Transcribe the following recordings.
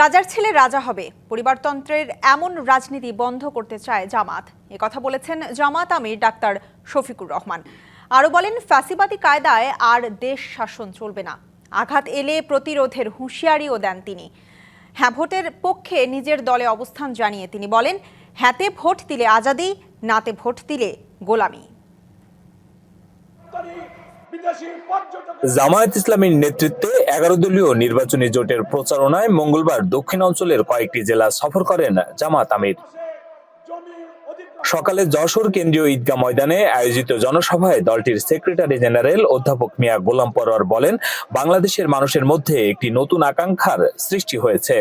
রাজার ছেলে রাজা হবে, পরিবারতন্ত্রের এমন রাজনীতি বন্ধ করতে চায় জামাত। কথা বলেছেন জামাত আমির ডাক্তার শফিকুর রহমান। আরও বলেন, ফ্যাসিবাদী কায়দায় আর দেশ শাসন চলবে না। আঘাত এলে প্রতিরোধের হুঁশিয়ারিও দেন তিনি। হ্যাঁ ভোটের পক্ষে নিজের দলে অবস্থান জানিয়ে তিনি বলেন, হ্যাঁতে ভোট দিলে আজাদি, নাতে ভোট দিলে গোলামি। জামায়াত ইসলামীর নেতৃত্বে 11 দলীয় নির্বাচনী জোটের প্রচারণায় মঙ্গলবার দক্ষিণ অঞ্চলের কয়েকটি জেলা সফর করেন জামাত আমির। সকালে যশোর কেন্দ্রীয় ঈদগাহ ময়দানে আয়োজিত জনসভায় দলটির সেক্রেটারি জেনারেল অধ্যাপক মিয়া গোলাম পরোয়ার বলেন, বাংলাদেশের মানুষের মধ্যে একটি নতুন আকাঙ্ক্ষার সৃষ্টি হয়েছে।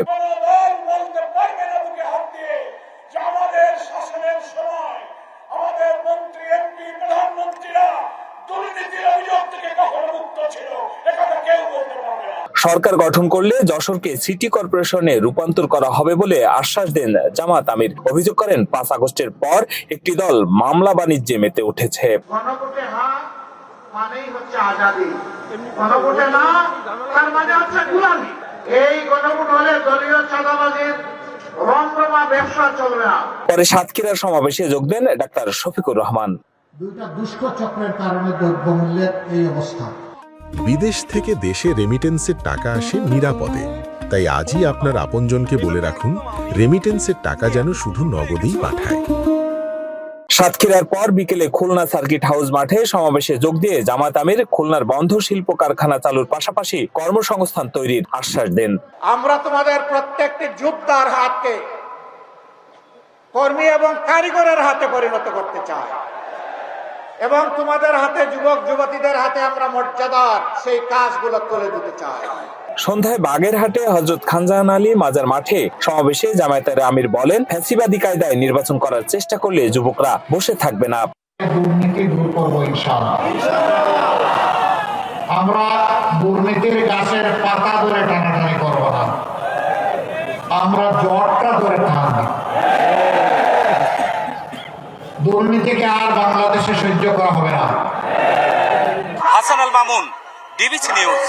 সরকার গঠন করলে যশোরকে সিটি কর্পোরেশনে রূপান্তর করা হবে বলে আশ্বাস দেন জামাত আমির। অভিযোগ করেন, 5 আগস্টের পর একটি দল মামলা বাণিজ্যে মেতে উঠেছে। পরে সাতক্ষীরার সমাবেশে যোগ দেন ডাক্তার শফিকুর রহমান। দুইটা দুষ্ট চক্রের কারণে দ্রব্যমূল্যের এই অবস্থা। বিদেশ থেকে দেশে রেমিটেন্সের টাকা আসে নিরাপদে, তাই আজই আপনার আপনজনকে বলে রাখুন, রেমিটেন্সের টাকা যেন শুধু নগদেই পাঠায়। সাতক্ষীরার পর বিকেলে খুলনা সার্কিট হাউস মাঠে সমাবেশে যোগ দিয়ে জামাত আমির খুলনার বন্ধ শিল্প কারখানা চালুর পাশাপাশি কর্মসংস্থান তৈরির আশ্বাস দেন। আমরা তোমাদের প্রত্যেকটি যোদ্ধার হাতকে কর্মী এবং কারিগরের হাতে পরিণত করতে চাই এবং তোমাদের হাতে, যুবক যুবতীদের হাতে আমরা মর্যাদার সেই কাজগুলো তুলে দিতে চাই। সন্ধ্যায় বাগেরহাটে হযরত খানজাহান আলী মাজার মাঠে সমাবেশে জামায়াতের আমির বলেন, ফ্যাসিবাদী কায়দায় নির্বাচন করার চেষ্টা করলে যুবকরা বসে থাকবে না। দুর্নীতি দূর করব ইনশাআল্লাহ। আমরা দুর্নীতির গাছের পাতা ধরে টানাটানি করব না, আমরা জটটা ধরে টানব। দুর্নীতিকে আর বাংলাদেশে সহ্য করা হবে না। Hasan Al Mamun, DBC news.